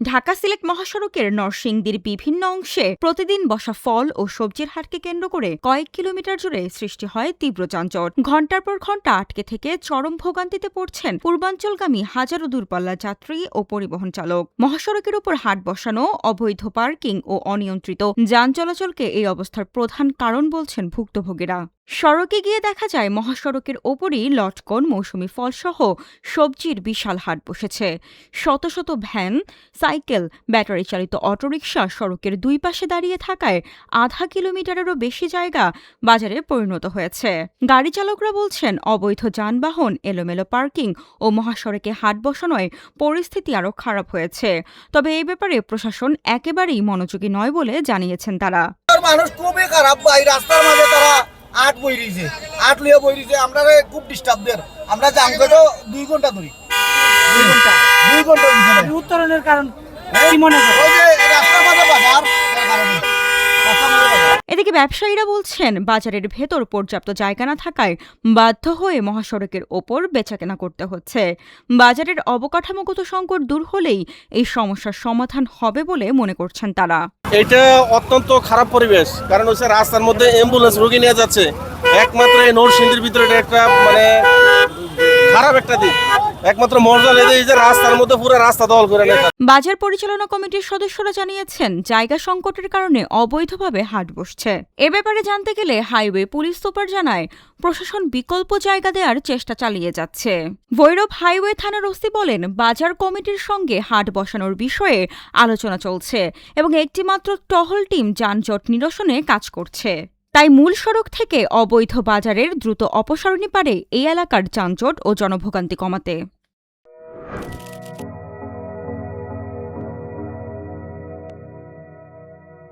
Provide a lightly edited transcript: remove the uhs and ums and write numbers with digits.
ঢাকা সিলেট মহাসড়কের নরসিংদীর বিভিন্ন অংশে প্রতিদিন বসা ফল ও সবজির হাটকে কেন্দ্র করে কয়েক কিলোমিটার জুড়ে সৃষ্টি হয় তীব্র যানজট। ঘণ্টার পর ঘণ্টা আটকে থেকে চরম ভোগান্তিতে পড়ছেন পূর্বাঞ্চলগামী হাজারো দূরপাল্লা যাত্রী ও পরিবহন চালক। মহাসড়কের উপর হাট বসানো, অবৈধ পার্কিং ও অনিয়ন্ত্রিত যান চলাচলকে এই অবস্থার প্রধান কারণ বলছেন ভুক্তভোগীরা। সড়কে গিয়ে দেখা যায় মহাসড়কের ওপরই লটকন, মৌসুমি ফলসহ সবজির বিশাল হাট বসেছে। শত শত ভ্যান, সাইকেল, ব্যাটারি চালিত অটোরিকশা সড়কের দুই পাশে দাঁড়িয়ে থাকায় আধা কিলোমিটারেরও বেশি জায়গা বাজারে পরিণত হয়েছে। গাড়ি চালকরা বলছেন, অবৈধ যানবাহন, এলোমেলো পার্কিং ও মহাসড়কে হাট বসানোয় পরিস্থিতি আরও খারাপ হয়েছে। তবে এই ব্যাপারে প্রশাসন একেবারেই মনোযোগী নয় বলে জানিয়েছেন তারা। মানুষ খুবই খারাপ ভাই, রাস্তার মাঝে তারা আট বই রয়েছে, আট লিয়ে বই রয়েছে। আমরা খুব ডিস্টার্ব দেয়, আমরা জাম করে 2 ঘন্টা ধরি, 2 ঘন্টা উত্তরণের কারণ কি মনে হয়? ওই যে রাস্তার মাঝে বাজার, এদিকে ব্যবসায়ীরা বলছেন, বাজারের ভেতর পর্যাপ্ত জায়গা না থাকায় বাধ্য হয়ে মহাসড়কের ওপর বেচাকেনা করতে হচ্ছে। বাজারের অবকাঠামোগত সংকট দূর হলেই এই সমস্যার সমাধান হবে বলে মনে করছেন তারা। এটা অত্যন্ত খারাপ পরিবেশ, কারণ হচ্ছে রাস্তার মধ্যে অ্যাম্বুলেন্স রোগী নিয়ে যাচ্ছে। একমাত্র এই নরসিংদীর ভিতরে এটা একটা খারাপ একটা দিক। একমাত্র মর্যাদা এই যে রাস্তার মধ্যে পুরো রাস্তা দখল করে নেয়। বাজার পরিচালনা কমিটির সদস্যরা জানিয়েছেন, জায়গা সংকটের কারণে অবৈধভাবে হাট বসছে। এ ব্যাপারে জানতে গেলে হাইওয়ে পুলিশ সুপার জানায়, প্রশাসন বিকল্প জায়গা দেওয়ার চেষ্টা চালিয়ে যাচ্ছে। ভৈরব হাইওয়ে থানার ওসি বলেন, বাজার কমিটির সঙ্গে হাট বসানোর বিষয়ে আলোচনা চলছে এবং একটি মাত্র টহল টিম যানজট নিরসনে কাজ করছে। তাই মূল সড়ক থেকে অবৈধ বাজারের দ্রুত অপসারণই পারে এই এলাকার যানজট ও জনভোগান্তি কমাতে।